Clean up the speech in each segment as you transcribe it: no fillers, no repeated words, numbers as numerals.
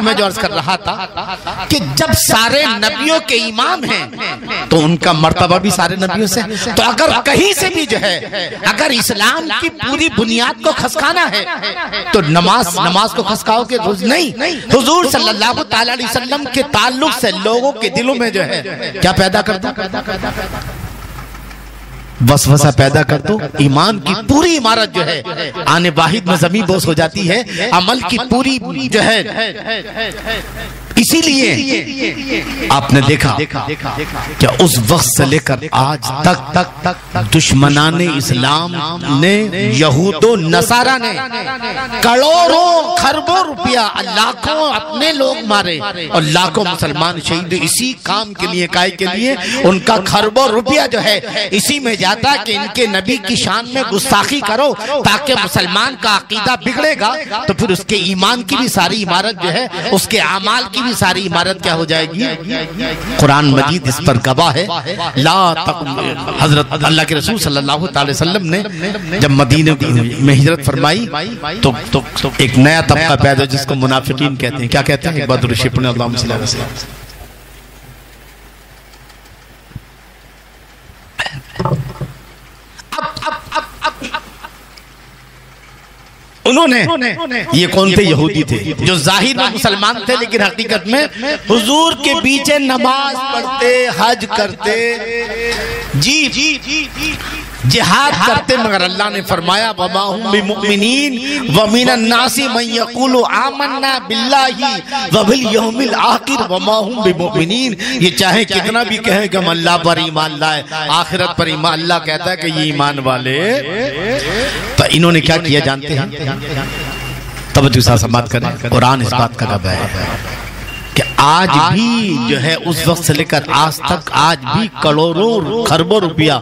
में जो अर्ज कर रहा था कि जब सारे नबियों के इमाम हैं तो उनका मर्तबा भी सारे नबियों से, तो अगर कहीं से भी जो है अगर इस्लाम की पूरी बुनियाद को खसकाना है तो नमाज को खसकाओगे नहीं। हुजूर सल्लल्लाहु ताला अलैहि वसल्लम के ताल्लुक से लोगों के दिलों में जो है क्या पैदा कर दो, वसवसा पैदा कर दो। ईमान की पूरी इमारत जो है आने वाहिद में ज़मीन बोस हो जाती है। अमल की पूरी जो है, इसीलिए आपने देखा क्या उस वक्त से लेकर आज तक दुश्मनाने इस्लाम ने, यहूदो नसारा ने करोड़ों खरबों रुपया, लाखों अपने लोग मारे और लाखों मुसलमान शहीद इसी काम के लिए, काय के लिए। उनका खरबों रुपया जो है इसी में जाता कि इनके नबी की शान में गुस्ताखी करो ताकि मुसलमान का अकीदा बिगड़ेगा तो फिर उसके ईमान की भी सारी इमारत जो है, उसके अमाल की भी सारी इमारत क्या हो जाएगी। कुरान मजीद इस पर गवाह है। हजरत अल्लाह के रसूल सल्लल्लाहु अलैहि वसल्लम ने जब मदीने में हिजरत फरमाई तो एक नया तबका पैदा जिसको मुनाफिकीन कहते हैं। क्या कहते हैं? बदर शिपने अल्लाह उन्होंने, ये कौन थे? यहूदी थे जो जाहिर में मुसलमान थे लेकिन हकीकत में हुजूर के पीछे नमाज पढ़ते, हज करते, जिहाद करते, मगर अल्लाह ने फरमाया वमा हुम बिमुमिनीन व मिनन नासी मन यक़ूलु आमन्ना बिल्लाहि व बिल यौमिल आखिर वमा हुम बिमुमिनीन। ये चाहे कितना भी कहें कि हम अल्लाह पर ईमान लाए, आखिरत पर ईमान, अल्लाह कहता है कि ये ईमान वाले। तो इन्होंने क्या किया जानते हैं? तवज्जो से समात करें। कुरान इस बात का गवाह है कि आज भी जो है उस वक्त से लेकर आज तक आज भी करोड़ों खरबों रुपया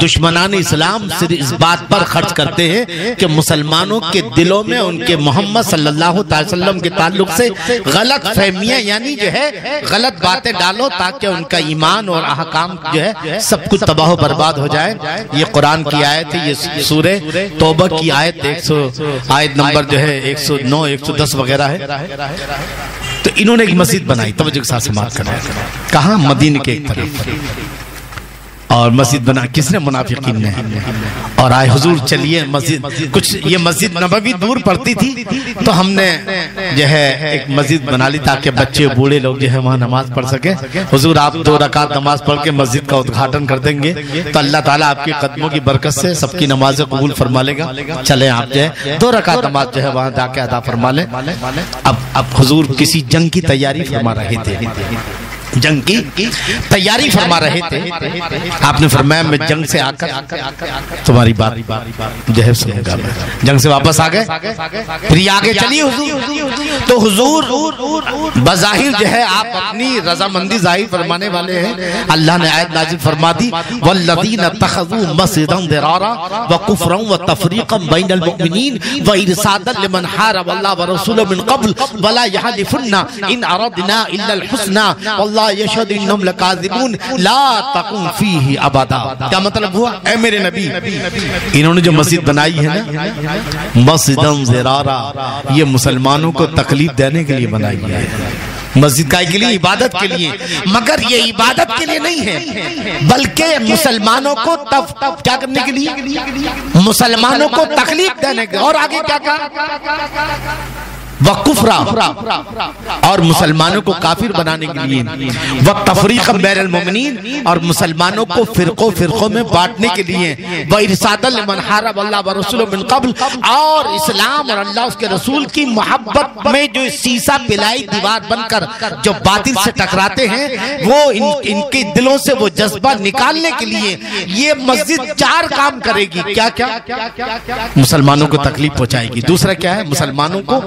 दुश्मनान इस्लाम सिर्फ इस बात पर खर्च करते हैं कि मुसलमानों के दिलों में उनके मोहम्मद सल्लल्लाहु अलैहि वसल्लम के ताल्लुक से गलत फहमियां, यानी जो है गलत बातें डालो ताकि उनका ईमान और अहकाम जो है सब कुछ तबाह बर्बाद हो जाए। ये कुरान की आयत है, ये सूरे तौबा की आयत आयत नंबर जो है 109 110 वगैरह है। तो इन्होंने एक मस्जिद बनाई, तवज्जो के साथ समाप्त कर रहा है। कहाँ? मदीने के एक तरफ। और मस्जिद बना किसने? मुनाफिकीन ने। और आए हुजूर चलिए मस्जिद, कुछ ये मस्जिद नबवी दूर पड़ती थी तो हमने जो है एक मस्जिद बना ली ताकि बच्चे बूढ़े लोग जो है वहाँ नमाज पढ़ सके। हुजूर आप 2 रकात नमाज पढ़ के मस्जिद का उद्घाटन कर देंगे तो अल्लाह ताला आपके कदमों की बरकत से सबकी नमाज कबूल फरमा लेगा। चले आप जो है 2 रकात नमाज जो है वहाँ जाके अदा फरमा लें। अब हुजूर किसी जंग की तैयारी फरमा रहे थे, जंग की तैयारी फरमा रहे थे। आपने फरमाया मैं जंग से आकर तुम्हारी बात जो है सुनूंगा। जंग से वापस आ गए, फिर आगे चलिए हुजूर। तो हुजूर बज़ाहिर जो है आप अपनी रजामंदी जाहिर फरमाने वाले हैं। अल्लाह ने आयत नाजिल फरमा दी वल्लज़ीना तख़ज़ू मस्जिदन दिरारा व कुफ्रन व तफ़रीक़न बैनल मुमिनीन व इरसादन लिमन हारबल्लाह व रसूलहु मिन क़ब्ल वला यहलिफुन्ना इन अरदना इल्ला अल हुस्ना यशहदु इन्नहुम लकाज़िबून ला तक़ुम फ़ीही अबदा। क्या मतलब हुआ? ऐ मेरे नबी, इन्होंने जो मस्जिद बनाई है ना, मस्जिदन ज़िरारा, ये मुसलमानों को तकलीफ देने के लिए बनाई है। मस्जिद का के लिए, इबादत के लिए, मगर ये इबादत के लिए नहीं है बल्कि मुसलमानों को क्या करने के लिए? मुसलमानों को तकलीफ देने के। और आगे क्या कहा? वकुफ्रा, और मुसलमानों को काफिर बनाने के लिए। व तफरीक़ बैनल मुमिनीन, और मुसलमानों को फिरकों में बांटने के लिए। व इरसादन लिमन हारबल्लाह व रसूलहु मिन क़ब्ल, और इस्लाम और अल्लाह उसके रसूल की मोहब्बत में जो सीसा पिलाई दीवार बनकर जो बातिल से टकराते हैं वो इनके दिलों से वो जज्बा निकालने के लिए ये मस्जिद 4 काम करेगी। क्या क्या? मुसलमानों को तकलीफ पहुंचाएगी। दूसरा क्या है? मुसलमानों को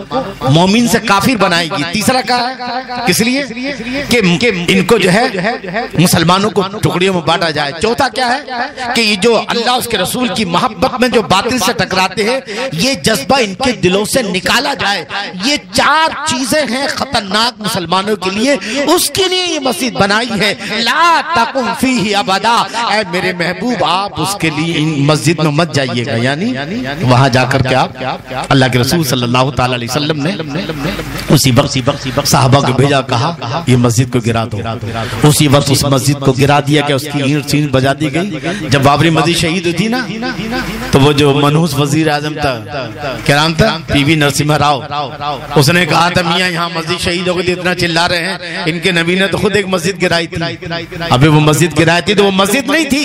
मोमिन से काफिर बनाएगी। तीसरा क्या है? किस लिए? कि इनको जो है मुसलमानों को टुकड़ियों में बांटा जाए। चौथा क्या है? कि ये जो अल्लाह उसके रसूल की मोहब्बत में जो बातिल से टकराते हैं ये जज्बा इनके दिलों से निकाला जाए। ये 4 चीजें हैं खतरनाक मुसलमानों के लिए, उसके लिए ये मस्जिद बनाई है। ला तक़ुम फ़ीही अबदा, ऐ मेरे महबूब आप उसके लिए इन मस्जिद में मत जाइएगा, यानी वहां जाकर के आप अल्लाह के रसूल सल्लल्लाहु अलैहि वसल्लम ने उसी वक्त साहबा को भेजा, कहा ये मस्जिद को गिरा दो। उसी वक्त उस मस्जिद को गिरा दिया गया, उसकी ईंट सींट बजा दी गई। जब बाबरी मस्जिद शहीद हुई थी ना, तो वो जो मनहूस वजीर आजम था, क्या नाम था, पीवी नरसिम्हा राव, उसने कहा था मियाँ यहाँ मस्जिद शहीद हो गई, इतना चिल्ला रहे हैं, इनके नबी ने तो खुद एक मस्जिद गिराई थी। अभी वो मस्जिद गिराई थी तो वो मस्जिद नहीं थी।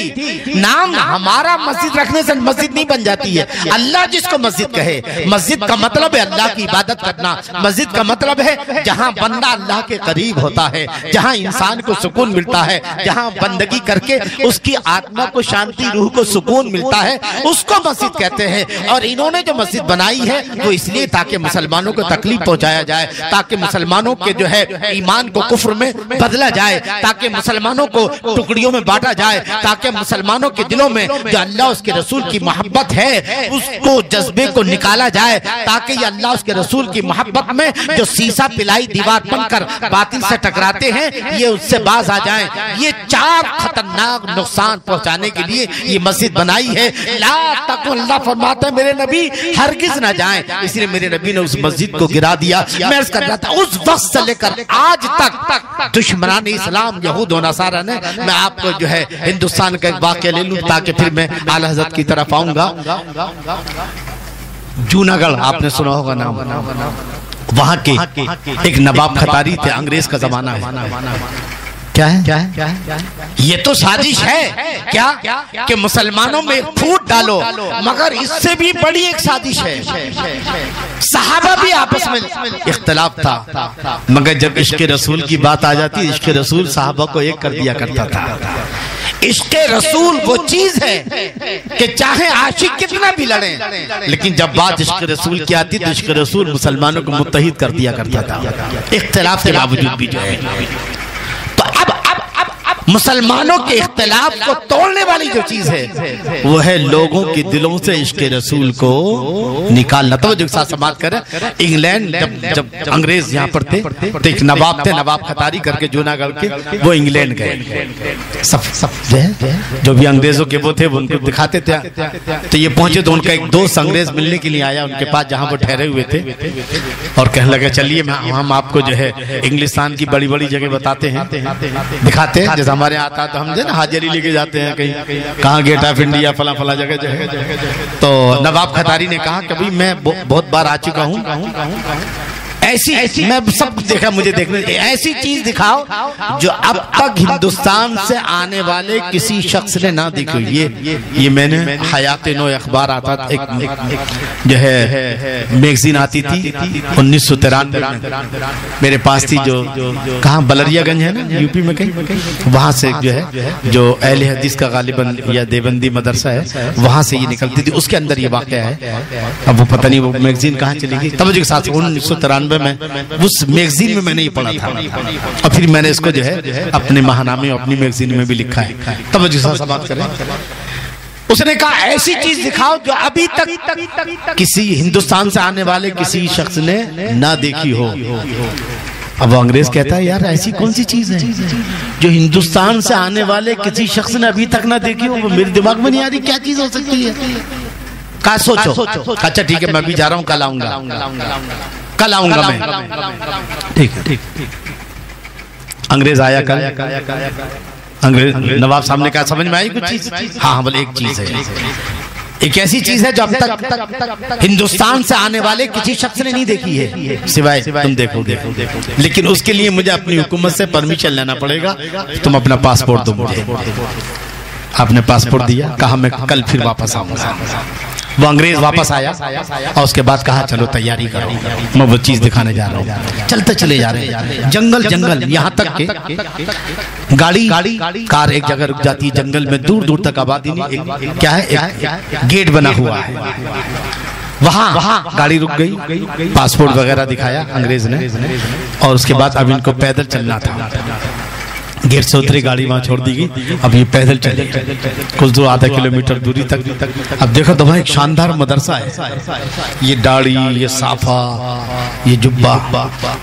नाम हमारा मस्जिद रखने से मस्जिद नहीं बन जाती है। अल्लाह जिसको मस्जिद कहे, मस्जिद का मतलब है अल्लाह की इबादत करना। मस्जिद का मतलब है जहाँ बंदा अल्लाह के करीब होता है, जहाँ इंसान को सुकून मिलता है, जहाँ बंदगी करके उसकी आत्मा को शांति, रूह को सुकून मिलता है, उसको मस्जिद कहते हैं। और इन्होंने जो मस्जिद बनाई है वो इसलिए ताकि मुसलमानों को तकलीफ पहुंचाया जाए, ताकि मुसलमानों के जो है ईमान को कुफ्र में बदला जाए, ताकि मुसलमानों को टुकड़ियों में बांटा जाए, ताकि मुसलमानों के दिलों में जो अल्लाह उसके रसूल की मोहब्बत है उसको, जज्बे को निकाला जाए, ताकि ये अल्लाह उसके रसूल की मोहब्बत में जो सीसा पिलाई दीवार बनकर बातिल से टकराते हैं ये उससे बाज आ जाएं। ये चार खतरनाक नुकसान पहुंचाने के लिए ये मस्जिद बनाई है। ला तकुन, अल्लाह फरमाता है मेरे नबी हरगिज ना जाएं, इसलिए मेरे नबी ने उस मस्जिद को गिरा दिया। मैं अर्ज कर रहा था उस वक्त से लेकर आज तक दुश्मनान इस्लाम यहूद और नसारा ने, मैं आपको जो है हिंदुस्तान का एक वाक़या ले लूं ताकि फिर मैं आला हज़रत की तरफ आऊंगा। जूनागढ़ आपने सुना होगा नाम, वहां के एक नवाब खतारी थे, अंग्रेज का जमाना है। क्या है? ये तो साजिश है क्या कि मुसलमानों में फूट डालो, मगर इससे भी बड़ी एक साजिश है। सहाबा भी आपस में इख्तलाफ था, मगर जब इश्क़ रसूल की बात आ जाती, इश्क़ रसूल सहाबा को एक कर दिया करता था। इश्क़ रसूल वो चीज है कि चाहे आशिक कितना भी लड़े, लेकिन जब बात इश्क़ रसूल की आती तो इश्क़ रसूल मुसलमानों को मुत्तहिद कर दिया करता था, इख्तलाफ के बावजूद भी जो है। तो अब मुसलमानों के इख्तलाफ को तोड़ने वाली जो चीज है वो है लोगों के दिलों से इश्क़ रसूल को निकालना। तो जो साथ समाज करे, इंग्लैंड जब अंग्रेज यहाँ पर थे तो एक नवाब थे, नवाब खतारी करके जूनागढ़ के, वो इंग्लैंड गए। सब जो भी अंग्रेजों के वो थे वो उनको दिखाते थे। तो ये पहुंचे तो उनका एक दोस्त अंग्रेज मिलने के लिए आया उनके पास जहाँ वो ठहरे हुए थे, और कहने लगे चलिए हम आपको जो है इंग्लिस्तान की बड़ी बड़ी जगह बताते हैं, दिखाते हैं। जैसे हमारे आता तो हम जो ना हाजिरी लेके जाते हैं कहीं, कहाँ गेट ऑफ इंडिया फला फला जगह जो है। तो नवाब खतारी ने कहा कि भाई मैं बहुत बार आ चुका हूँ, ऐसी मैं सब देखा, मुझे देखने ऐसी चीज दिखाओ जो अब तक हिंदुस्तान से आने वाले किसी शख्स ने ना देखी। ये मैंने हयात नो अखबार आता था, एक जो है मैगजीन आती थी 1993 में मेरे पास थी, जो कहाँ बलरियागंज है ना यूपी में कहीं, वहां से जो है जो अहले हदीस का गालिबन या देवबंदी मदरसा है वहां से ये निकलती थी, उसके अंदर ये वाक़या है। अब वो पता नहीं वो मैगजीन कहाँ चली गई। तब जो साथ 1993 में उस मैगजीन में मैंने ये पढ़ा था, और फिर मैंने इसको जो है अपने महानामे अपनी मैगजीन में भी लिखा है। तब जो साथ बात करें, उसने कहा ऐसी चीज दिखाओ जो अभी तक किसी हिंदुस्तान से आने वाले किसी शख्स ने ना देखी हो। अब वो अंग्रेज कहता है यार ऐसी कौन सी चीज है जो हिंदुस्तान से आने वाले किसी शख्स ने अभी तक ना देखी हो, वो मेरे दिमाग में नहीं आ रही, क्या चीज हो सकती है। कहा सोचो, अच्छा ठीक है मैं भी जा रहा हूँ, कल आऊंगा मैं। ठीक है, अंग्रेज आया कल, अंग्रेज नवाब साहब ने कहा समझ में आई कुछ चीज? हाँ बोले एक चीज है, एक ऐसी चीज है जो अब तक हिंदुस्तान से आने वाले किसी शख्स ने नहीं देखी है, सिवाय तुम देखोगे। लेकिन उसके लिए मुझे अपनी हुकूमत से परमिशन लेना पड़ेगा, तुम अपना पासपोर्ट दो मुझे। आपने पासपोर्ट दिया, कहा मैं कल फिर वापस आऊंगा। वो अंग्रेज वापस आया और उसके बाद कहा चलो तैयारी करो, मैं वो चीज दिखाने जा रहा हूँ। चलते चले जा रहे हैं, जंगल यहाँ तक के गाड़ी कार एक जगह रुक जाती है, जंगल में दूर दूर तक आबादी नहीं, क्या है एक गेट बना हुआ है, वहाँ गाड़ी रुक गई, पासपोर्ट वगैरह दिखाया अंग्रेज ने, और उसके बाद अब इनको पैदल चलना था। गेट से उतरी गाड़ी वहां छोड़ दी गई, अब ये पैदल चले कुछ दूर, आधा किलोमीटर दूरी तक। अब देखो तो वहाँ एक शानदार मदरसा है, ये दाढ़ी, ये साफा, ये जुब्बा,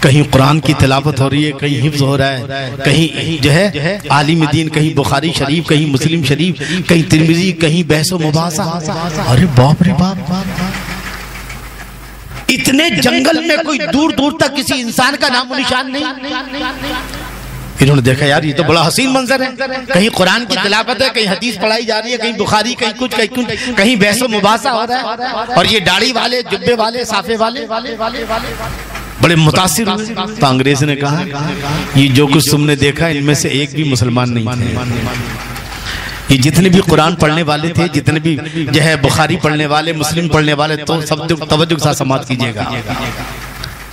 कहीं कुरान की तिलावत हो रही है, कहीं हिफ्ज हो रहा है, कहीं जो है आलिम दीन, कहीं बुखारी शरीफ, कहीं मुस्लिम शरीफ, कहीं तिरमिजी, कहीं बहस व मुबासा। अरे बाप रे बाप, इतने जंगल में कोई दूर दूर तक किसी इंसान का नामो निशान नहीं। इन्होंने देखा यार ये तो बड़ा हसीन मंजर है, कहीं कुरान की तिलावत है, कहीं हदीस पढ़ाई जा रही है, कहीं बुखारी, कहीं कुछ कहीं बहसो मुबासा हो रहा है, और ये दाढ़ी वाले, जुब्बे वाले, साफे वाले बड़े मुतासिर हुए। तो अंग्रेज ने कहा ये जो कुछ तुमने देखा इनमें से एक भी मुसलमान नहीं थे। ये जितने भी कुरान पढ़ने वाले थे, जितने भी जो है बुखारी पढ़ने वाले, मुस्लिम पढ़ने वाले, तो सब तवज्जो के साथ समाप्त कीजिएगा,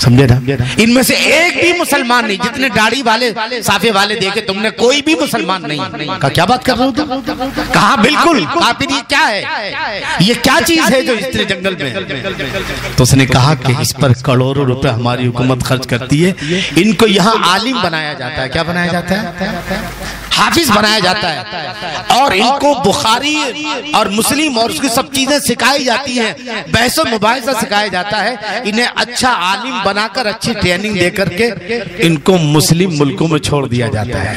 समझे ना? इनमें से एक भी मुसलमान नहीं। जितने दाढ़ी वाले, साफे वाले देखे तुमने, कोई भी मुसलमान नहीं। कहा क्या बात कर रहे हो तुम? कहा बिल्कुल। कहा फिर ये क्या है, ये क्या चीज है जो इतने जंगल में? तो उसने कहा कि इस पर करोड़ों रुपए हमारी हुकूमत खर्च करती है, इनको यहाँ आलिम बनाया जाता है। क्या बनाया जाता है? हाफिज बनाया जाता है, और इनको बुखारी और मुस्लिम और उसकी सब चीजें सिखाई जाती हैं, बहसो मुबाहिसा सिखाया जाता है। इन्हें अच्छा आलिम बनाकर अच्छी ट्रेनिंग देकर के इनको मुस्लिम मुल्कों में छोड़ दिया जाता है।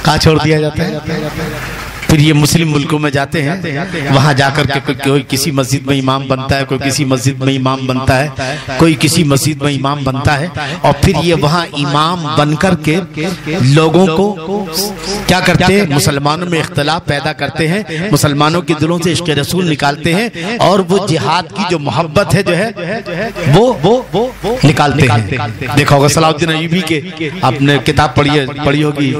कहाँ छोड़ दिया जाता है? फिर ये मुस्लिम मुल्कों में जाते हैं, वहां जाकर के कोई किसी मस्जिद में इमाम बनता है, कोई किसी मस्जिद में इमाम बनता है, कोई किसी मस्जिद में इमाम बनता है, और फिर ये वहां इमाम बनकर के लोगों को क्या करते हैं? मुसलमानों में इख्तिलाफ पैदा करते हैं, मुसलमानों के दिलों से इश्क़ रसूल निकालते हैं, और वो जिहाद की जो मोहब्बत है जो है वो निकालते हैं। देखा होगा सलाहुद्दीन अय्यूबी के, आपने किताब पढ़ी होगी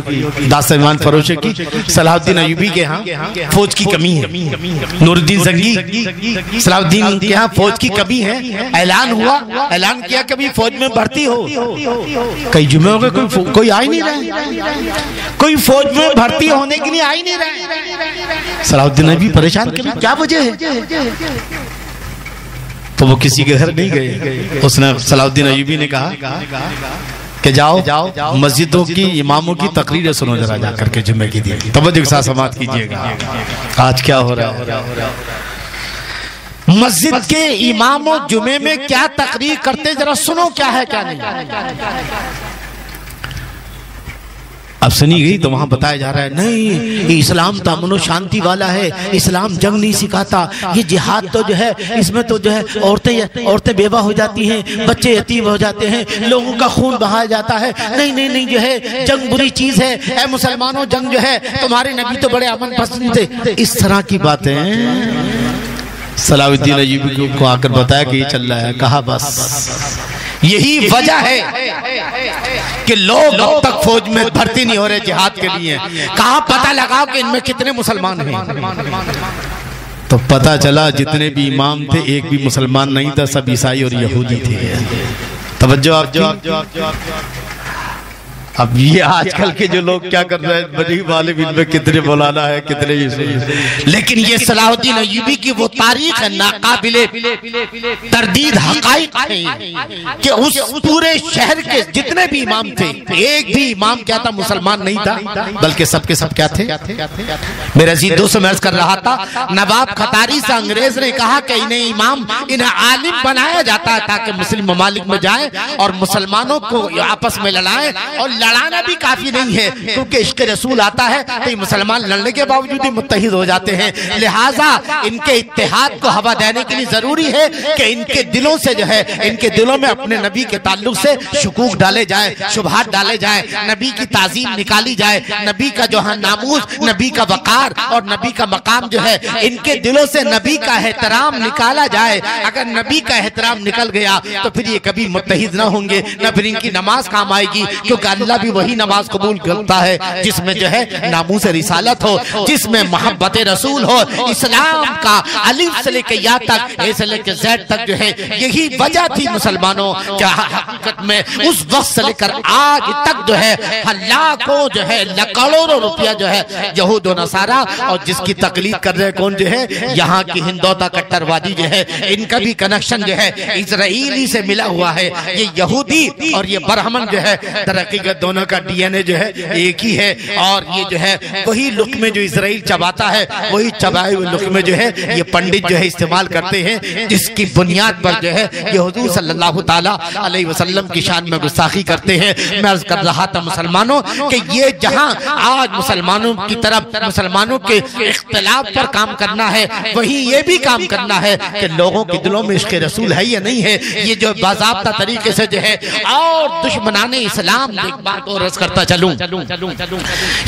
दास्तान फरोशे की। सलाहुद्दीन अय्यूबी के यहाँ फौज की कमी है, नूरुद्दीन जंगी सलाहुद्दीन के यहाँ फौज की कमी है। ऐलान हुआ, ऐलान किया कभी फौज में भर्ती हो, कई जुमे हो गए कोई आ ही नहीं रहा, कोई फौज में भर्ती होने के लिए आ ही नहीं रहा। सलाहुद्दीन अय्यूबी परेशान, क्या वजह है? तो वो किसी के घर नहीं गए। उसने सलाहुद्दीन अय्यूबी ने कहा कि जाओ मस्जिदों की इमामों की तकरीरें सुनो जरा जाकर के जुम्मे की दी, तवज्जो के साथ समाप्त कीजिएगा। आज क्या हो रहा है? मस्जिद के इमामों जुमे में क्या तकरीर करते जरा सुनो, क्या है क्या नहीं। अब सुनी गई तो वहां बताया जा रहा है नहीं, इस्लाम तो अमन शांति वाला है, इस्लाम जंग नहीं सिखाता, ये जिहाद तो जो है इसमें तो जो है औरतें बेवा हो जाती हैं, बच्चे यतीम हो जाते हैं, लोगों का खून बहाया जाता है। नहीं जो है जंग बुरी चीज है, ऐ मुसलमानों जंग जो है, तुम्हारे नबी तो बड़े अमन पसंद थे। इस तरह की बातें सलाहुद्दीन अय्यूबी को आकर बताया कि ये चल रहा है। कहा बस यही वजह है कि लोग अब तक फौज में भर्ती नहीं हो रहे जिहाद के लिए। कहाँ पता लगाओ कि इनमें कितने मुसलमान हैं। तो पता चला जितने भी इमाम थे एक भी मुसलमान नहीं था, सब ईसाई और यहूदी थे। तवज्जो आप अब ये आजकल के जो लोग क्या कर रहे हैं, बड़ी वाले में कितने मौलाना है, कितने, लेकिन ये सलाहुद्दीन अय्यूबी की वो तारीख है नाकाबिले तरदीद हकाइक है कि उस पूरे शहर के जितने भी इमाम थे, एक भी इमाम क्या था मुसलमान नहीं था, बल्कि सबके सब क्या थे? मेरा जी दोस्त मैं कर रहा था, नवाब खतारी से अंग्रेज ने कहा कि इन्हें इमाम, इन्हें आलिम बनाया जाता है ताकि मुस्लिम ममालिक में जाए और मुसलमानों को आपस में लड़ाए। और लड़ाना भी काफी नहीं है, क्योंकि इश्क रसूल आता है तो ये मुसलमान लड़ने के बावजूद ही मुत्तहिद हो जाते हैं। लिहाजा इनके इत्तेहाद को हवा देने के लिए जरूरी है कि इनके दिलों से जो है, इनके दिलों में अपने नबी के ताल्लुक से शुकूक डाले जाए, शुबहात डाले जाए, नबी की ताजीम निकाली जाए, नबी का जो है नामूस, नबी का वकार और नबी का मकाम जो है, इनके दिलों से नबी का एहतराम निकाला जाए। अगर नबी का एहतराम निकल गया तो फिर ये कभी मुत्तहिद ना होंगे, न फिर इनकी नमाज काम आएगी, क्योंकि अल्लाह भी वही नमाज कबूल करता है जिसमें जो है नामूस रिसालत हो, जिसमें मोहब्बत रसूल हो। इस्लाम का अलिफ से लेकर या तक, ए से लेकर ज़ेड तक जो है, यही वजह थी मुसलमानों क्या हकीकत में उस वक्त से लेकर आज तक जो है लाखों जो है करोड़ों रुपया जो है यहूद और नसारा, और जिसकी तकलीफ कर रहे कौन जो है, यहाँ की हिंदौता कट्टरवादी जो है, इनका भी कनेक्शन जो है इजराइली से मिला हुआ है। ये यहूदी और ये बरहमन जो है तरक्की दोनों का DNA जो है एक ही है, और ये जो है वही लुक़्मे जो इजराइल चबाता है, वही चबाए हुए लुक़्मे जो है ये पंडित जो है इस्तेमाल करते हैं, जिसकी बुनियाद पर जो है ये हुजूर सल्लल्लाहु ताला अलैहि वसल्लम की शान में गुस्ताखी करते हैं। मैं अर्ज़ कर रहा था मुसलमानों कि ये जहां आज मुसलमानों की तरफ मुसलमानों के इख्तिलाफ पर काम करना है, वहीं ये भी काम करना है कि लोगों के दिलों में इश्क़ रसूल है या नहीं है। ये जो बाज़ाब्ता तरीके से जो है और दुश्मनाने इस्लाम, एक बात और अर्ज़ करता चलूं,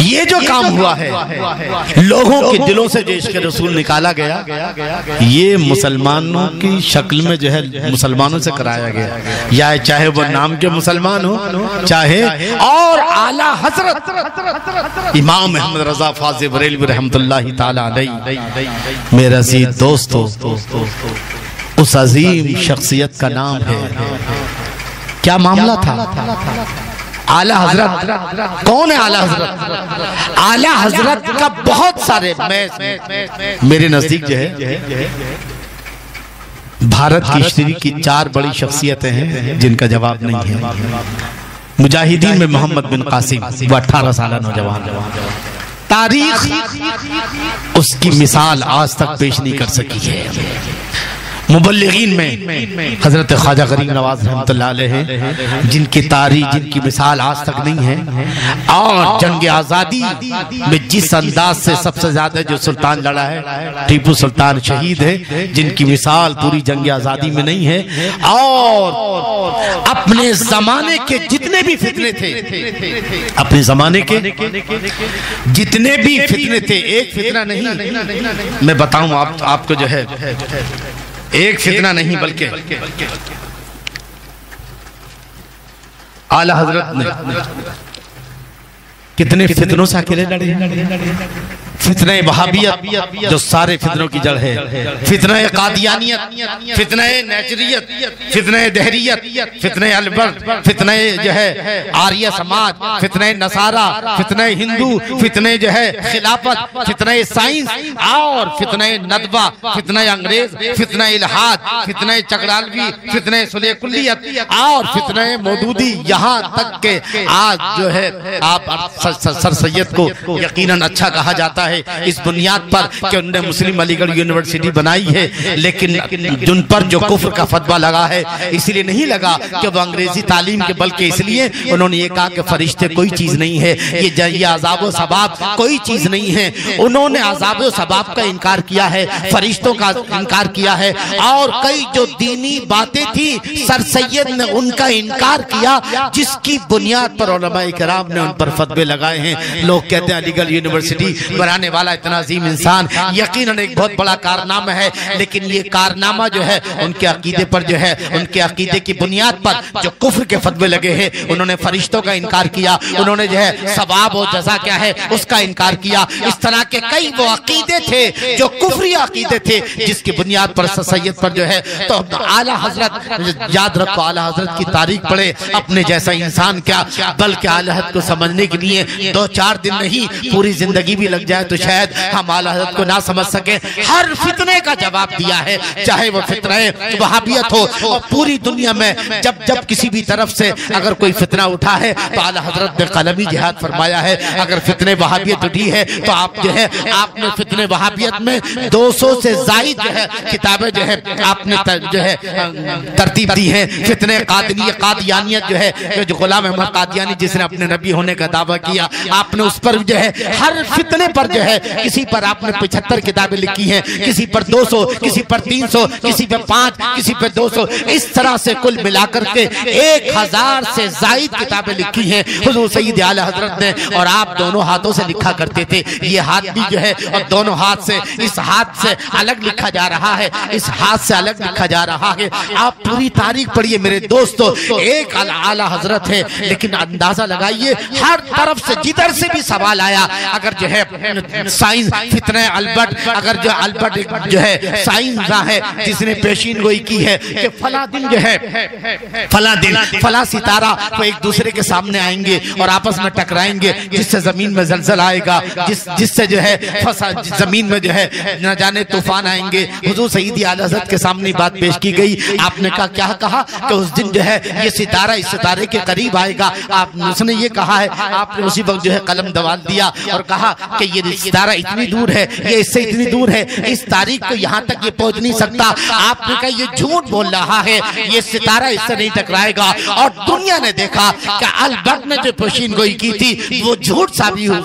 ये जो काम हुआ है लोगों के दिलों से जो इश्क़ रसूल निकाला गया, ये मुसलमानों की शक्ल में जो है मुसलमानों से कराया गया, या चाहे वो नाम के मुसलमान हो, चाहे और आला हजरत इमाम अहमद रजा फाज़िल बरेलवी रहमतुल्लाहि ताला अलैहि, मेरे अज़ीज़ दोस्तों, उस अजीम शख्सियत का नाम है। क्या मामला था? आला हजरत कौन है? आला हजरत, आला हजरत का बहुत सारे, मेरे नजदीक जो है भारत की हिस्ट्री की 4 बड़ी शख्सियतें हैं जिनका जवाब नहीं है। मुजाहिदीन में मोहम्मद बिन कासिम, वो 18 साल नौजवान, तारीख उसकी मिसाल आज तक पेश नहीं कर सकी है। मुबल्लिगीन में हजरत ख्वाजा गरीब नवाज रहमतुल्लाह अलैह, जिनकी तारीख, जिनकी मिसाल आज तक नहीं है। और जंग आज़ादी में जिस अंदाज से सबसे ज्यादा जो सुल्तान लड़ा है, टीपू सुल्तान शहीद है, जिनकी मिसाल पूरी जंग आज़ादी में नहीं है। और अपने जमाने के जितने भी फितने थे, अपने जमाने के जितने भी फितने थे, एक फितना नहीं मैं बताऊं आपको जो है, एक फितना नहीं बल्कि आला हजरत ने कितने फितनों से अकेले लड़े। फितने वहाबियत जो सारे फितनों की जड़ है, फितने कादियानियत, फितने नेचरियत, फितने दहरियत, फितने अलबर, फितने जो है आर्य समाज, फितने नसारा, फितने हिंदू, फितने जो है खिलाफत, फितने साइंस, और फितने नदवा, फितने अंग्रेज, फितने इल्हाद, फितने चकड़ालवी, फितने सुलेकुल्लियत, और फितने मौदूदी। यहाँ तक के आज जो है आप सर सैयद को यकीनन अच्छा कहा जाता है इस बुनियाद पर कि उन्होंने मुस्लिम अलीगढ़ यूनिवर्सिटी बनाई है, लेकिन जिन पर जो कुफ्र का फतवा लगा है, इसलिए नहीं लगा कि वो अंग्रेजी तालीम के, बल्कि इसलिए उन्होंने ये कहा कि फरिश्ते कोई चीज नहीं है, ये अज़ाब व सबाब कोई चीज नहीं है। उन्होंने अज़ाब व सबाब का इनकार किया है, फरिश्तों का इनकार किया है, और कई जो दीनी बातें थी सर सैयद ने उनका इनकार किया, जिसकी बुनियाद पर उलमाए किराम ने उन पर फतवे लगाए हैं। लोग कहते हैं अलीगढ़ यूनिवर्सिटी बनाने वाला इतना अजीम इंसान यकीनन एक बहुत बड़ा कारनामा है, लेकिन ये कारनामा जो है उनके अकीदे पर जो है, उनके अकीदे की बुनियाद पर जो कुफ्र के फतवे लगे हैं। उन्होंने फरिश्तों का इनकार किया, उन्होंने जो है सवाब और जज़ा क्या है उसका इनकार किया। इस तरह के कई वो अकीदे थे जो कुफ्री अकीदे थे, जिसकी बुनियाद पर सैयद पर जो है। तो आला हजरत, याद रखो, आला हजरत की तारीख पढ़े, अपने जैसा इंसान क्या, बल्कि आला हजरत को समझने के लिए 2-4 दिन नहीं पूरी जिंदगी भी लग जाए तो शायद हम आला हज़रत को ना समझ सके। हर फितने का जवाब दिया है, चाहे वो फितना वहाबियत हो, और पूरी दुनिया में जब जब किसी भी तरफ से अगर कोई फितना उठा है तो आला हज़रत ने कलमी जिहाद फरमाया है। अगर फितने वहाबियत उठी है तो आप जो है आपने फितने वहाबियत में 200 से ज़ायद जो है किताबें जो है आपने जो है तरतीब दी है। फितने कादियानियत जो है, जो गुलाम अहमद कादियानी जिसने अपने नबी होने का दावा किया, आपने उस पर जो है हर फितने पर जो है, किसी पर आपने 75 किताबें लिखी हैं, किसी पर 200, किसी पर 300, किसी पर 5, किसी पर 200, इस तरह से कुल मिलाकर के 1000 से ज़ायद किताबें लिखी हैं हुज़ूर सैयद आला हज़रत ने। और आप दोनों हाथों से लिखा करते थे, ये हाथ भी जो है और दोनों हाथ से, इस हाथ से अलग लिखा जा रहा है, इस हाथ से अलग लिखा जा रहा है। आप पूरी तारीख पढ़िए मेरे दोस्तों, एक आला हज़रत है, लेकिन अंदाजा लगाइए हर तरफ से जिधर से भी सवाल आया, अगर जो है साइंस फितने अल्बर्ट, अगर जो अल्बर्ट जो है साइंसदां है जिसने पेशीन गोई की है कि फला दिन जो है फला दिन फला सितारा वो एक दूसरे के सामने आएंगे और आपस में टकराएंगे, जिससे जमीन में जलजला आएगा, जिससे जो है जमीन में जो है न जाने तूफान आएंगे। हुजूर सईदी आला हज़रत के सामने बात पेश की गई। आपने कहा क्या कहा कि उस दिन जो है ये सितारा इस सितारे के करीब आएगा। उसने ये कहा है, आपने उसी वक्त जो है कलम दबाल दिया और कहा कि ये सितारा इतनी दूर है, ये इससे इतनी दूर है, इस तारीख को यहाँ तक ये पहुंच नहीं सकता। आपने कहा ये झूठ बोल रहा है, ये सितारा इससे नहीं टकराएगा। और दुनिया ने देखा कि अल्बर्ट ने जो पेशीन गोई की थी वो झूठ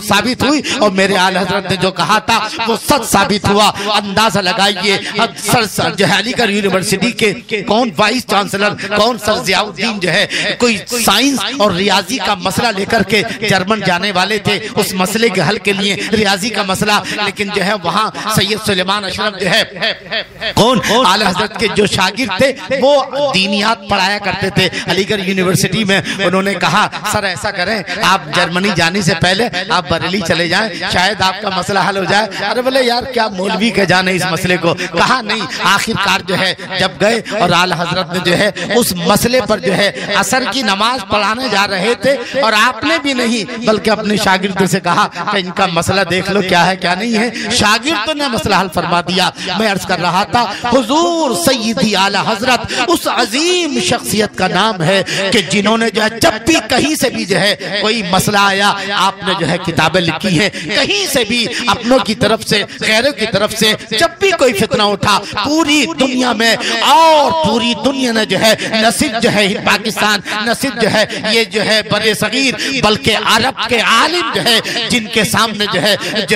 साबित हुई और मेरे आला हज़रत ने जो कहा था वो सच साबित हुआ। अंदाजा लगाइए सर जो है अलीगढ़ यूनिवर्सिटी के कौन वाइस चांसलर, कौन सर जियाउद्दीन जो है कोई साइंस और रियाजी का मसला लेकर के जर्मन जाने वाले थे, उस मसले के हल के लिए रियाजी का मसला। लेकिन जो है वहाँ सैयद सुलेमान अशरफ जो है कौन आला हज़रत के जो शागिर्द थे वो दीनियात पढ़ाया करते थे अलीगढ़ यूनिवर्सिटी में। उन्होंने कहा सर ऐसा करें, आप जर्मनी जाने से पहले आप बरेली चले जाएं, शायद आपका मसला हल हो जाए। अरे बोले यार क्या मौलवी के जाने इस मसले को। कहा नहीं, आखिरकार जो है जब गए और आला हज़रत ने जो है उस मसले पर जो है असर की नमाज पढ़ाने जा रहे थे और आपने भी नहीं बल्कि अपने शागिर्दों से कहा कि इनका मसला देख लो क्या है क्या नहीं है। शागिर्दों ने मसला हल फरमा दिया। मैं अर्ज कर रहा था हुजूर सैयदी आला हज़रत उस अजीम शख्सियत का नाम है कि जिन्होंने जो है जब भी कहीं से भी जो है कोई मसला आया आपने जो है किताबें लिखी हैं, कहीं से भी अपनों की तरफ से गैरों की तरफ से जब भी कोई फितना उठा पूरी दुनिया में, और पूरी दुनिया ने जो है न सिर्फ जो है पाकिस्तान, न सिर्फ जो है ये जो है बड़े सगीर बल्कि अरब के आलिम जो है जिनके सामने जो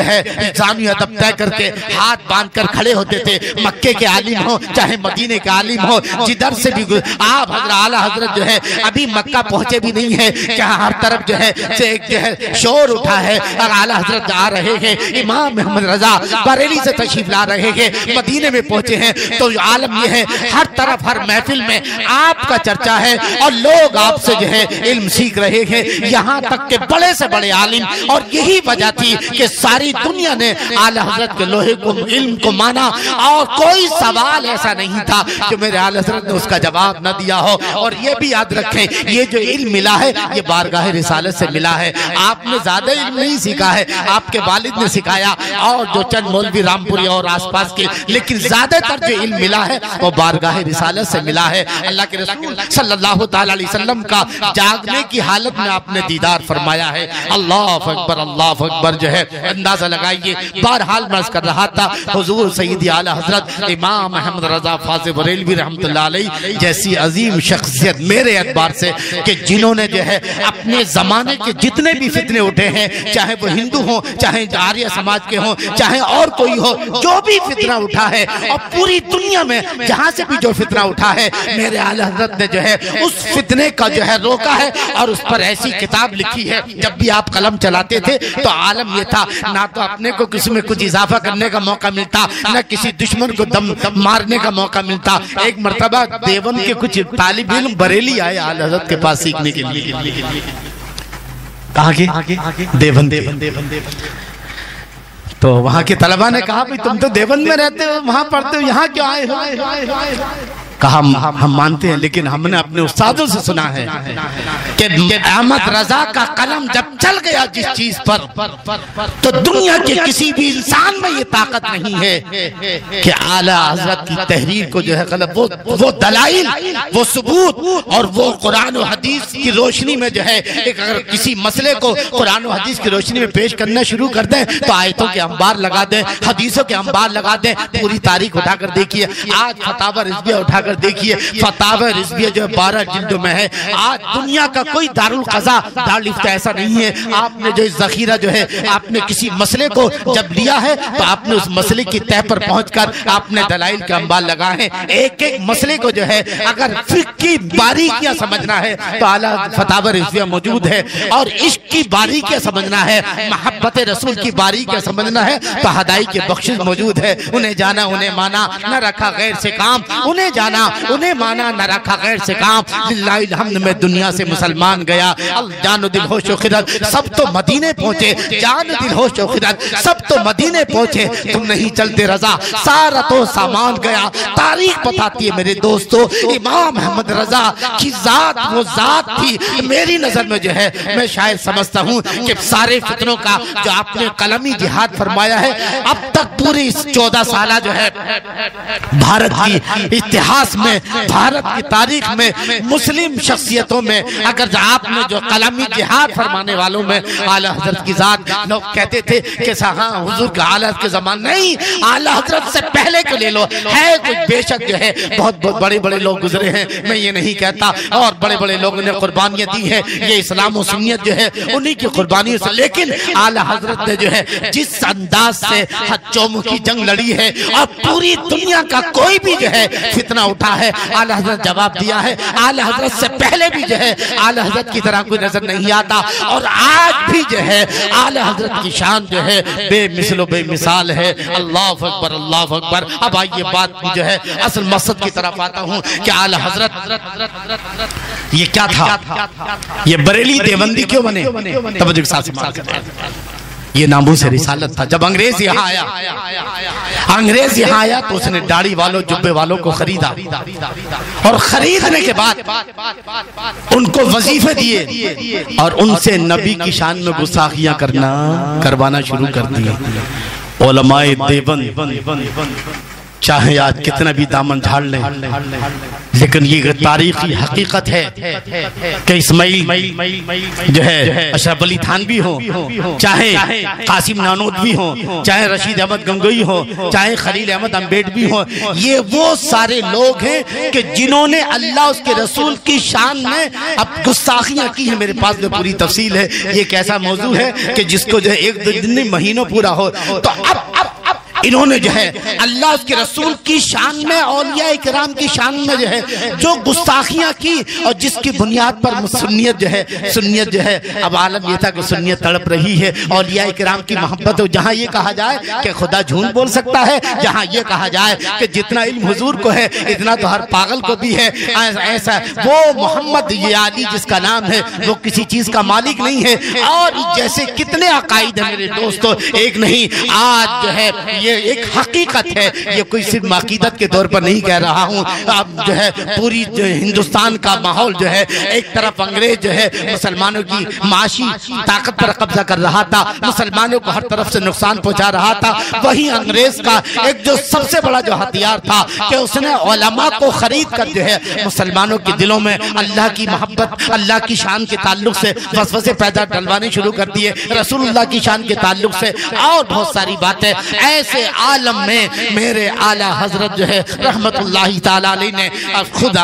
है इल्जामी अदब तय करके हाथ बांध कर खड़े होते थे, मक्के के आलिम हो चाहे मदीने के आलिम हो, जिधर से भी आप आला हज़रत जो है अभी मक्का पहुंचे भी नहीं है क्या हर तरफ जो है से एक जो है शोर उठा है और आला हज़रत आ रहे हैं, इमाम मोहम्मद रजा बरेली से तशरीफ ला रहे हैं, मदीने में पहुंचे हैं। तो आलम ये है हर तरफ हर महफिल में आपका चर्चा है और लोग आपसे जो है इल्म सीख रहे हैं, यहाँ तक के बड़े से बड़े आलिम। और यही वजह थी कि सारी दुनिया ने आला हज़रत के लोहे को इल्म को माना और कोई सवाल ऐसा नहीं था जो मेरे आला हज़रत ने उसका जवाब न दिया हो। और ये भी याद रखें ये जो इल्म मिला है ये बारगाह रिसालत से मिला है। आपने ज्यादा इल्म नहीं सीखा है, आपके वालिद ने सिखाया और जो चंद मौलवी रामपुरी और आसपास के, लेकिन ज्यादातर जो इल्म मिला है वो बारगाह रिसालत से मिला है। अल्लाह के रसूल सल्लल्लाहु ताला अलैहि वसल्लम का जागने की हालत में आपने दीदार फरमाया है। अल्लाह अकबर जो है अंदाजा लगाइए। बहरहाल मैं कर रहा था हुजूर सैयदी आला हज़रत इमाम अहमद रजा फाज़ बरेलवी रहमतुल्लाह अलैह जैसी अजीम शख्सियत मेरे एतबार से कि जिन्होंने जो है अपने जमाने के जितने भी फितने उठे हैं, चाहे वो हिंदू हो चाहे आर्य समाज के हो चाहे और कोई हो, जो भी फितना उठा है और पूरी दुनिया में जहां से भी जो फितना उठा है मेरे आला हज़रत ने जो है उस फितने का जो है रोका है और उस पर ऐसी किताब लिखी है। जब भी आप कलम चलाते थे तो आलम ये था ना तो अपने को किसी में कुछ इजाफा करने का मौका मिलता, न किसी दुश्मन को दम मारने का मौका मिलता। एक मर्तबा देवबंद के कुछ तालिब इल्म बरेली आए आला हज़रत के पास सीखने के लिए। कहाँ के? देवबंद। तो वहाँ के तलबा ने कहा भाई तुम तो देवबंद में रहते हो, वहाँ पढ़ते हो, यहाँ क्यों आए हो? कहा हम मानते हैं लेकिन हमने अपने उस्तादों से सुना है कि अहमद रजा का कलम जब चल गया जिस चीज पर तो दुनिया के किसी भी इंसान में ये ताकत नहीं है कि आला हज़रत की तहरीर को जो है गलत वो दलाइल वो सबूत और वो कुरान और हदीस की रोशनी में जो है एक अगर किसी मसले को कुरान और हदीस की रोशनी में पेश करना शुरू कर दें तो आयतों के अंबार लगा दें, हदीसों के अंबार लगा दें। पूरी तारीख उठाकर देखिए, आज फतावा रिज़विया उठाकर देखिए, फतावा रिज़विया जो 12 जिल्दों में है। आज दुनिया का कोई दारुल क़ज़ा दारुल इफ्ता ऐसा नहीं है आपने जो ज़ख़ीरा जो है आपने किसी मसले को जब लिया है तो आपने उस मसले की तह पर पहुंचकर आपने दलाइल के अंबार लगाए हैं। एक एक मसले को जो है अगर फिक़्ह की बारीकियां समझना है तो आला फतावा रिज़विया मौजूद है, और इश्क की बारीकियां समझना है, मोहब्बत रसूल की बारीकियां समझना है तो हदाई की बख्शिश मौजूद है। उन्हें जाना उन्हें माना, न रखा गैर से काम, उन्हें जाना जाना, उन्हें माना न रखा, गैर से काम, लिल्लाहिल हम्द में दुनिया से मुसलमान गया। जानो दिल होश व खिदत सब तो मदीने पहुंचे, जान दिल होश व खिदत सब तो मदीने पहुंचे, तुम नहीं चलते रजा सारा तो सामान गया। तारीख बताती है मेरे दोस्तों, इमाम अहमद रजा की जात वो जात थी। मेरी नजर में जो है, मैं शायद समझता हूँ कि सारे फितनों का जो आपने कलमी जिहाद फरमाया है, अब तक पूरी 14 साल जो है भारत की इतिहास में, भारत की तारीख में, मुस्लिम शख्सियतों में, अगर आपने जो कलमी जिहाद फरमाने वालों में आला हजरत की जात, लोग कहते थे कि हाँ हुजूर के आला के जमाने, नहीं, आला हजरत से पहले को ले लो, है कुछ बेशक जो है बहुत बहुत बड़े बड़े लोग गुजरे हैं, मैं ये नहीं कहता, और बड़े बड़े लोगों ने कुर्बानियां दी है, ये इस्लाम और सुन्नियत जो है उन्हीं की कुर्बानियों से, लेकिन आला हजरत ने जो है जिस अंदाज से चौमुखी जंग लड़ी है और पूरी दुनिया का कोई भी जो है फितना उठा है, आला हजरत जवाब दिया है। आला हजरत से पहले भी जो है आला हजरत की तरह कोई नजर नहीं आता, और आज भी जो है आला हजरत की शान जो है बेमिसलो बेमिसाल है। अल्लाह अकबर, अल्लाह अकबर। अब आइए बात जो है असल मकसद की तरफ आता हूँ कि आला हजरत ये क्या था, ये बरेली देवबंदी क्यों बने? तवज्जो के साथ, ये नामू से रिसालत था। जब अंग्रेज यहाँ आया, अंग्रेज यहाँ आया तो उसने दाढ़ी वालों जुब्बे वालों को खरीदा, और खरीदने के बाद उनको वजीफे दिए और उनसे नबी की शान में गुस्ताखियां करवाना शुरू कर दिए। उलमाए देवबंद चाहे आज कितना भी दामन झाड़ लें, लेकिन ये तारीखी हकीकत है कि इस्माइल जो है अशरफ अली थानवी हो, चाहे कासिम नानोतवी हो, चाहे रशीद अहमद गंगोई हो, चाहे खलील अहमद अम्बेडवी हो, ये वो सारे लोग हैं कि जिन्होंने अल्लाह उसके रसूल की शान में अब गुस्ताखियां की है। मेरे पास में पूरी तफसील है। ये एक ऐसा मौजू है कि जिसको जो है एक दो दिन महीनों पूरा हो, तो अब इन्होंने जो है अल्लाह उसके रसूल की शान में, औलिया इकराम की शान में जो है जो गुस्ताखियां की, और जिसकी बुनियाद पर सुन्नियत जो है अब आलम ये था कि सुन्नियत तड़प रही है औलिया इकराम की मोहब्बत हो। जहां ये कहा जाए कि खुदा झूठ बोल सकता है, जहां ये कहा जाए कि जितना इल्म हुजूर को है इतना तो हर पागल को भी है, ऐसा वो मोहम्मद ये अली जिसका नाम है वो किसी चीज का मालिक नहीं है। और जैसे कितने अकायद है मेरे दोस्तों, एक नहीं, आज जो है ये एक हकीकत है, ये कोई सिर्फ अकीदत के तौर पर नहीं कह रहा हूँ। अब जो है पूरी जो हिंदुस्तान का माहौल जो है, एक तरफ अंग्रेज जो है मुसलमानों की माशी ताकत पर कब्जा कर रहा था, मुसलमानों को हर तरफ से नुकसान पहुंचा रहा था, वही अंग्रेज का एक जो सबसे बड़ा जो हथियार था कि उसने उलमा को खरीद कर जो है मुसलमानों के दिलों में अल्लाह की मोहब्बत, अल्लाह की शान के ताल्लुक से वसवसे पैदा डलवाने शुरू कर दिए, रसूलुल्लाह की शान के ताल्लुक से, और बहुत सारी बातें। ऐसे आलम में मेरे आला हजरत जो है रहमतुल्लाहि ताला अलैहि ने खुद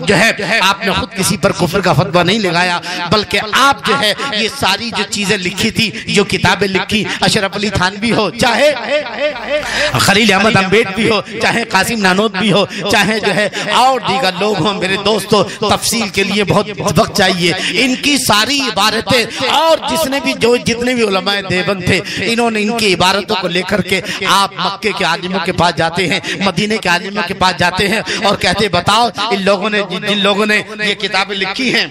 जो है आपने खुद किसी पर कुफ्र का फतवा नहीं लगाया, बल्कि आप जो है ये सारी जो चीजें लिखी थी, जो किताबें लिखी, अशरफ अली थानवी हो, चाहे खलील अहमद अम्बेडवी हो, चाहे कासिम नानोतवी हो, चाहे जो है और दीगर लोग हों, मेरे दोस्तों तफसील के लिए बहुत वक्त चाहिए। इनकी सारी इबारतें और जितने भी उलमाए देवबंद थे, इन्होंने इनकी इबारतों को लेकर के आप मक्के के आलिमों के पास जाते हैं, मदीने के आलिमों के पास जाते हैं और कहते बताओ इन लोगों ने जिन लोगों ने ये किताबें लिखी हैं,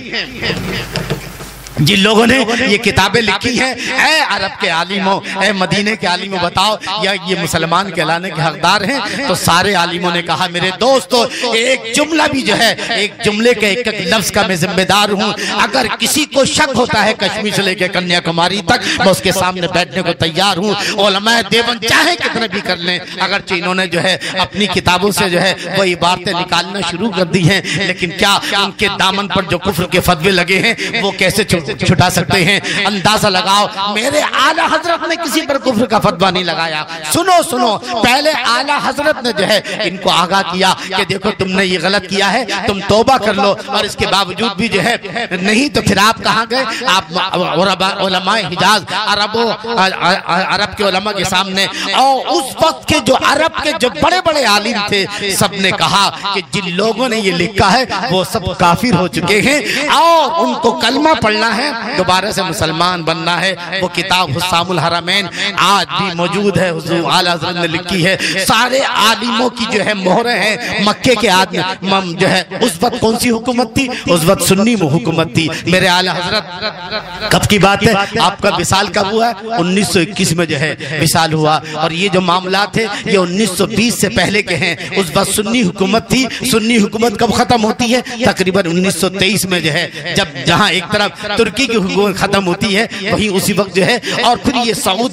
जिन लोगों ने ये किताबें लिखी हैं, ऐ अरब के आलिमों, ऐ मदीने के आलिमों, बताओ या ये मुसलमान कहलाने के हकदार हैं? तो सारे आलिमों ने कहा मेरे दोस्तों एक जुमला भी जो है, एक जुमले के एक एक लफ्ज का मैं जिम्मेदार हूँ। अगर किसी को शक होता है कश्मीर से लेकर कन्याकुमारी तक, मैं उसके सामने बैठने को तैयार हूँ। उलमाए देवबंद चाहे कितने भी कर लें, अगर इन्होंने जो है अपनी किताबों से जो है वो इबारतें निकालना शुरू कर दी हैं, लेकिन क्या उनके दामन पर जो कुफ्र के फतवे लगे हैं वो कैसे छुटा सकते हैं? अंदाजा लगाओ, मेरे आला हजरत ने किसी पर कुफ्र का फतवा नहीं लगाया। सुनो सुनो, पहले आला हजरत ने जो है इनको आगाह किया कि देखो तुमने ये गलत किया है, तुम तौबा कर लो, और इसके बावजूद भी जो है नहीं, तो फिर आप कहाँ गए? आप उलमाए हिजाज, अरब के उलमा के सामने, और उस वक्त के जो अरब के जो बड़े बड़े आलिम थे, सबने कहा कि जिन लोगों ने ये लिखा है वो सब काफिर हो चुके हैं और उनको कलमा पढ़ना है, दोबारा से मुसलमान बनना है। वो किताब हुस्सामुल हरमैन आज भी मौजूद है, हुजूर आला हज़रत ने लिखी है। सारे आलिमों की जो है मोहरें हैं। मक्के के आदमी जो है उस वक्त कौन सी हुकूमत थी? उस वक्त सुन्नी हुकूमत थी। मेरे आला हज़रत कब की बात है? आपका विसाल कब हुआ? 1921 में जो है विसाल हुआ। और ये जो मामला थे ये 1920 से पहले के हैं। उस वक्त सुन्नी हुकूमत थी। सुन्नी हुकूमत कब खत्म होती है? तकरीबन 1923 में जो है, जब जहां एक तरफ तुर्की की हुकूमत खत्म होती है वहीं उसी वक्त जो है, और फिर ये सऊद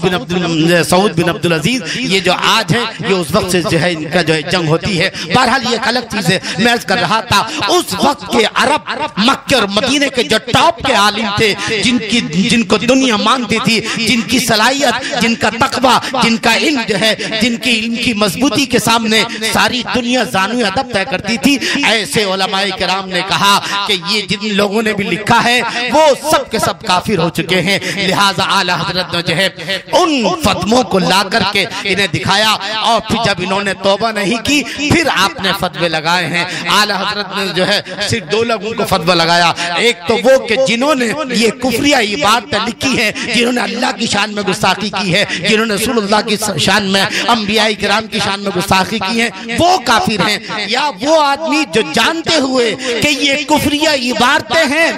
बिन अब्दुल अजीज ये जो आज है ये उस वक्त से जो है इनका जो है जंग होती है। बहरहाल ये एक अलग चीज है। मैं अर्ज कर रहा था उस वक्त के अरब मक्के और मदीने के जो टॉप के आलिम थे, जिनको दुनिया मानती थी, जिनकी सलाहियत, जिनका तकवा, जिनका इल्म जो है, जिनकी इल्म की मजबूती के सामने सारी दुनिया जानू अदब तय करती थी, ऐसे उलमाए किराम ने कहा कि ये जिन लोगों ने भी लिखा है वो सब के सब काफिर हो चुके हैं। लिहाजा आला हजरत ने जो है उन फतवों को ला करके इन्हें दिखाया, और फिर जब इन्होंने तौबा नहीं की फिर आपने फतवे लगाए हैं। आला हजरत ने जो है सिर्फ 2 लोगों को फतवा लगाया। एक तो वो कि जिन्होंने ये कुफरिया इबादत लिखी है, जिन्होंने अल्लाह की शान में गुस्ताखी की है, जिन्होंने रसूलुल्लाह की शान में, अंबिया किराम की शान में गुस्ताखी की है, वो काफिर हैं। या वो आदमी जो जानते हुए कि ये कुफरिया इबादतें हैं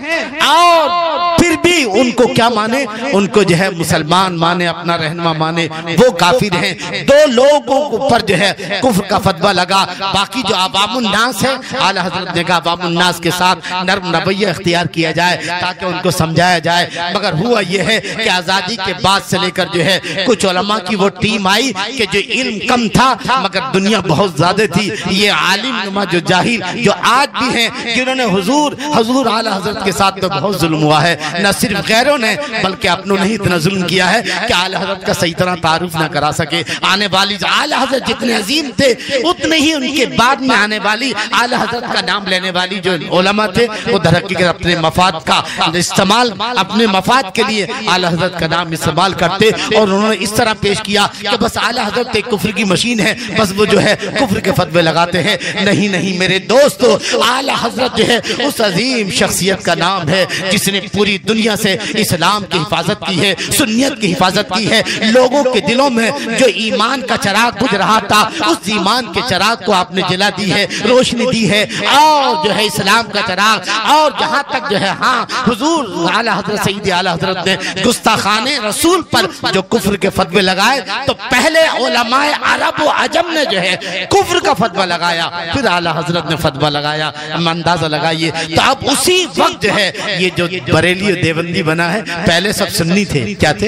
और फिर भी उनको क्या माने, उनको जो है मुसलमान माने, अपना रहनुमा माने, वो काफिर हैं। 2 लोगों पर जो है कुफ्र का फतवा लगा। बाकी जो अवामुन नास है, आला हजरत ने कहा अवामुन नास के साथ नर्म रवैया इख्तियार किया जाए ताकि उनको समझाया जाए। मगर हुआ यह है कि आजादी के बाद से लेकर जो है कुछ उलमा की वो टीम आई कि जो इल्म कम था मगर दुनिया बहुत ज्यादा थी। ये आलिम नुमा जो जाहिल जो आज भी हैं, जिन्होंने हुजूर आला हजरत के साथ तो बहुत जुल्म हुआ है, न सिर्फ गैरों ने बल्कि अपनों ने ही इतना जुल्म किया है कि आला हजरत का सही तरह तारुफ ना करा सके। आने वाली आला हजरत जितने अजीम थे उतने ही उनके बाद में आने वाली आला हजरत का नाम लेने वाली जो उलमा थे वो दरहकीकत अपने मफाद का इस्तेमाल, अपने मफाद के लिए आला हजरत का नाम इस्तेमाल करते, और उन्होंने इस तरह पेश किया कि बस आला हजरत एक कुफ्र की मशीन है, बस वो जो है कुफ्र के फतवे लगाते हैं। नहीं नहीं मेरे दोस्तों, आला हजरत जो है उस अजीम शख्सियत का नाम है जिसने पूरी दुनिया से इस्लाम की हिफाजत की है, सुन्नियत की हिफाजत की है। लोगों के दिलों में जो ईमान का चराग बुझ रहा था उस ईमान के चराग को आपने जला दी है, रोशनी दी है, और जो है इस्लाम का चराग। और जहां तक जो है हाँ हुजूर आला हजरत सईद आला हजरत ने गुस्ताखाने रसूल पर जो कुफ्र के फतवे लगाए तो पहले उलमाए अरब व अजम ने जो है कुफ्र का फतवा लगाया, फिर आला हजरत ने फतवा लगाया। अंदाजा लगाइए। तो अब उसी वक्त जो है ये जो बरेली देवबंदी बना है, पहले सब सुन्नी थे, क्या थे?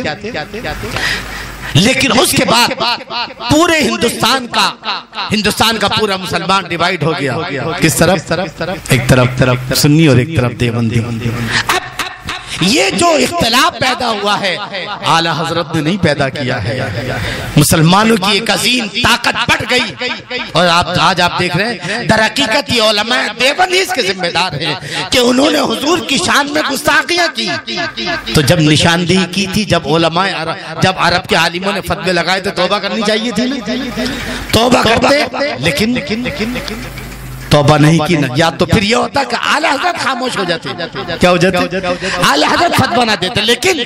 लेकिन उसके बाद पूरे हिंदुस्तान का पूरा मुसलमान डिवाइड हो गया। किस तरफ? एक तरफ सुन्नी और एक तरफ देवबंदी। ये जो इख्तिलाफ पैदा हुआ है आला हजरत ने नहीं पैदा किया है। मुसलमानों की एक अजीम ताकत बढ़ गई, और आज आप देख रहे हैं दरहकीकत ये उलमा देवबंदी इसके जिम्मेदार हैं कि उन्होंने हुजूर की शान में गुस्ताखियां की। तो जब निशानदेही की थी, जब उलमा जब अरब के आलिमों ने फतवे लगाए तो तौबा करनी चाहिए थी, तौबा करते, लेकिन तौबा नहीं की ना। या तो फिर ये होता कि आला हजरत खामोश हो जाते, क्या हो जाते? आला हजरत फतवा ना देते। लेकिन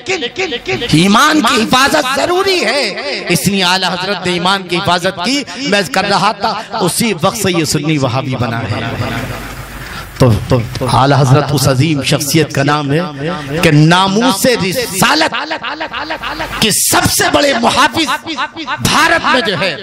ईमान की हिफाजत जरूरी है, इसलिए आला हजरत ने ईमान की हिफाजत की। मैं कर रहा था उसी वक्त से ये सुन्नी वहाबी बना है। तो आला हजरत उस अजीम शख्सियत का नाम है कि नामूस रिसालत के सबसे बड़े मुहाफिज भारत में जो है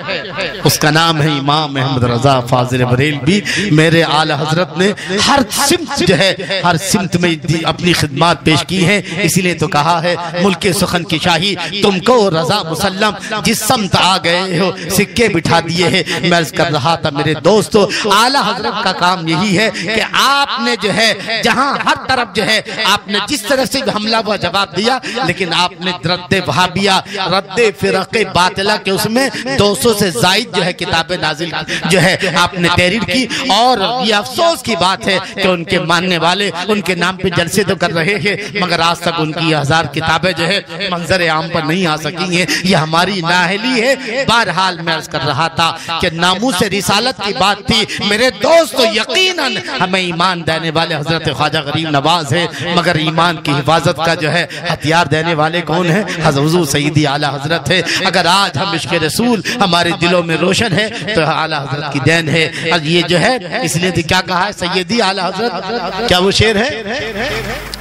उसका नाम है इमाम अहमद रजा फाजिल बरेलवी। मेरे आला हजरत ने हर सिमत जो है हर सिमत में अपनी खिदमत पेश की है। इसीलिए तो कहा है मुल्क सुखन की शाही तुमको रजा मुसल्लम, जिस समत आ गए हो सिक्के बिठा दिए है। मैं अर्ज कर रहा था मेरे दोस्तों, आला हजरत का काम यही है कि आपने जो है जहां हर तरफ जो है आपने जिस तरह से हमला हुआ जवाब दिया, लेकिन आपने रद्दे वहाबिया रद्दे फिरक़े बातिला के उसमें 200 से जायद जो है किताबें नाजिल जो है आपने तहरीर की। और ये अफसोस की बात है कि उनके मानने वाले उनके नाम पे जलसे तो कर रहे हैं, मगर आज तक उनकी 1000 किताबें जो है मंजर आम पर नहीं आ सकी हैं। ये हमारी नाअहली है। बहरहाल मैं अर्ज कर रहा था कि नामूस रिसालत की बात थी मेरे दोस्तों, यकीनन हमें ईमान देने वाले हजरत ख्वाजा गरीब नवाज है, मगर ईमान की हिफाजत का जो है हथियार देने वाले कौन है? हुजूर सैयदी आला हजरत है। अगर आज हम इश्क़ रसूल हमारे दिलों में रोशन है तो आला हजरत की देन है। और ये जो है इसलिए तो क्या कहा है सैयदी आला हजरत, क्या वो शेर है?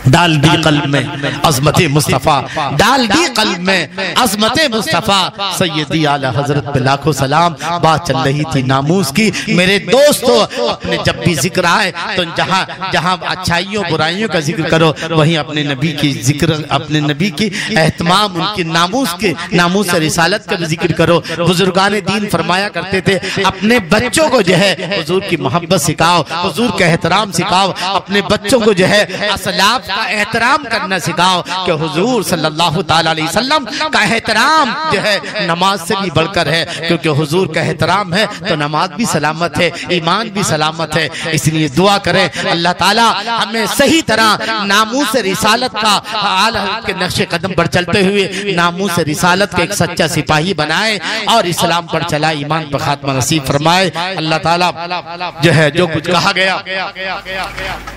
डाल दी कल्ब में अज़मत मुस्तफ़ा, डाल दी कल्ब में अज़मत मुस्तफ़ा, सैयदी आला हजरत पे लाखों सलाम। बात चल रही थी नामूस की। मेरे दोस्तों, अपने जब भी जिक्र आए तो जहाँ जहाँ अच्छाइयों बुराइयों का जिक्र करो वहीं अपने नबी की जिक्र, अपने नबी की एहतमाम, उनकी नामूस के नामूस रिसालत का भी जिक्र करो। बुजुर्गान दीन फरमाया करते थे अपने बच्चों को जो है हुजूर की मोहब्बत सिखाओ, हुजूर का एहतराम सिखाओ, अपने बच्चों को जो है असलाफ का एहतराम करना सिखाओ कि हुजूर सल्लल्लाहु ताला अलैहि वसल्लम का एहतराम जो है नमाज से भी बढ़कर है, क्योंकि हुजूर का एहतराम है तो नमाज भी सलामत है, ईमान भी सलामत है। इसलिए दुआ करें अल्लाह ताला हमें सही तरह नामूस रिसालत का आला के नक्शे कदम पर चलते हुए नामूस रिसालत का एक सच्चा सिपाही बनाए और इस्लाम पर चलाए, ईमान पर खात्मा नसीब फरमाए। अल्लाह ताला जो है जो कुछ कहा गया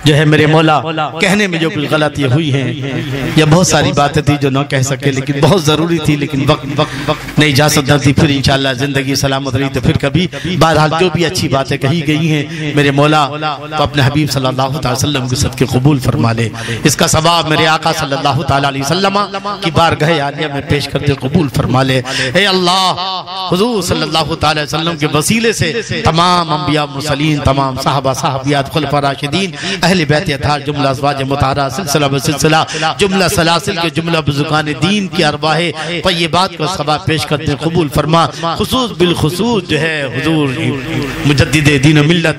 जो है मेरे मौला कहने में जो कुछ गलतियां हुई हैं या बहुत सारी बातें थी जो न कह सके, लेकिन बहुत जरूरी थी, लेकिन वक्त नहीं जा सकता थी। फिर इंशाअल्लाह जिंदगी सलामत रही तो फिर कभी बहरहाल जो भी अच्छी बातें कही गई हैं मेरे मौला तो अपने हबीब सल्लल्लाहु अलैहि वसल्लम के सदके कबूल फरमा ले। इसका सवाब मेरे आका सल्लल्लाहु अलैहि वसल्लम की बारगाह आलिया में पेश करते कबूल फरमा ले। हे अल्लाह, हुजूर सल्लल्लाहु अलैहि वसल्लम के वसीले से तमाम अंबिया मुरसलीन, तमाम सहाबा साहबियात, खुलफा राशिदीन, अहले बैत अतार, जुमला अज़वाज मुताहरा, सिलसिला व सिलसिला, जुमला सलासिल के जुमला बुज़ुर्गान दीन की अरवाहे तय्यबात को सवाब पेश करते कबूल फरमा। खुसूस बिल खुसूस जो है हुजूर मुजद्दिद दीन व मिल्लत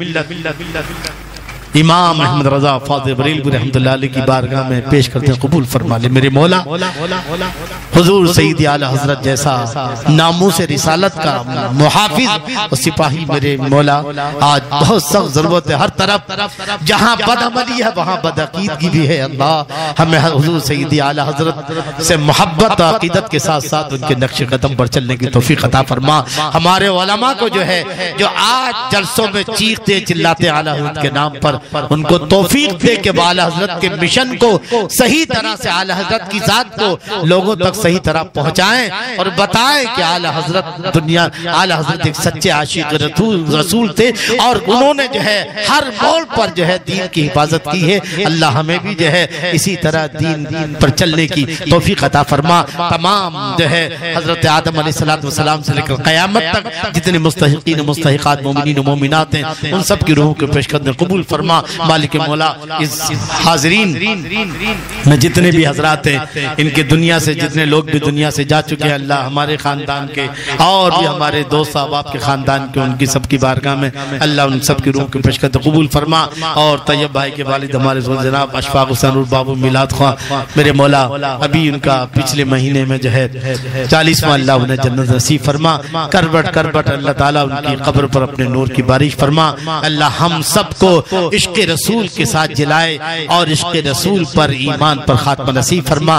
इमाम अहमद रजा फाज़िल बरेलवी रहमतुल्लाह अलैह की बारगाह में पेश करते हैं कबूल फरमा ले। मेरे मौला हुजूर सैयदी आला हजरत जैसा नामूस रिसालत का मुहाफिज और सिपाही मेरे मौला आज बहुत सख्त जरूरत है। हर तरफ जहाँ बदअमली है वहाँ बदअकीदगी भी है। अल्लाह हमें हुजूर सैयदी आला हजरत से मोहब्बत और अकीदत के साथ साथ उनके नक्शे कदम पर चलने की तौफीक अता फरमा। हमारे उलमा को जो है जो आज जलसों में चीखते चिल्लाते आला हजरत के नाम पर, उनको तौफीक दे के आला हजरत के मिशन को सही तरह से आला हजरत की जात को लोगों तक सही तरह पहुंचाएं और बताएं कि आला हजरत दुनिया आला हजरत एक सच्चे आशिक रसूल थे और उन्होंने जो है हर मोड़ पर जो है दीन की हिफाजत की है। अल्लाह हमें भी जो है इसी तरह दीन पर चलने की तौफीक अता फरमा। तमाम जो है हजरत आदम अलैहिस्सलाम से लेकर क़यामत तक जितने मुस्तहिकीन मुस्तहिकात मोमिनीन मोमिनात हैं उन सब की रूह को पेश करने कबूल फरमा। मालिक मौला इस हाज़रीन में जितने भी हजरात हैं इनके दुनिया से जितने लोग भी दुनिया से जा चुके हैं, अल्लाह हमारे खानदान के और भी हमारे दोस्त अहबाब के खानदान के उनकी सबकी बारगाह में अल्लाह उन सब की रूह को पेश करते कबूल फरमा। और तैयब भाई के वालिद हमारे जनाब अशफाक हुसैन बाबू मिलाद ख्वां मेरे मौला अभी उनका पिछले महीने में जो है 40वां अल्लाह उन्हें जन्नत नसीब फरमा। करबट करबट अल्लाह ताला उनकी कब्र पर अपने नूर की बारिश फरमा। अल्लाह हम सबको इश्क़ रसूल के साथ जिलाए और इश्क़ रसूल पर ईमान पर खात्मा नसीब फरमा।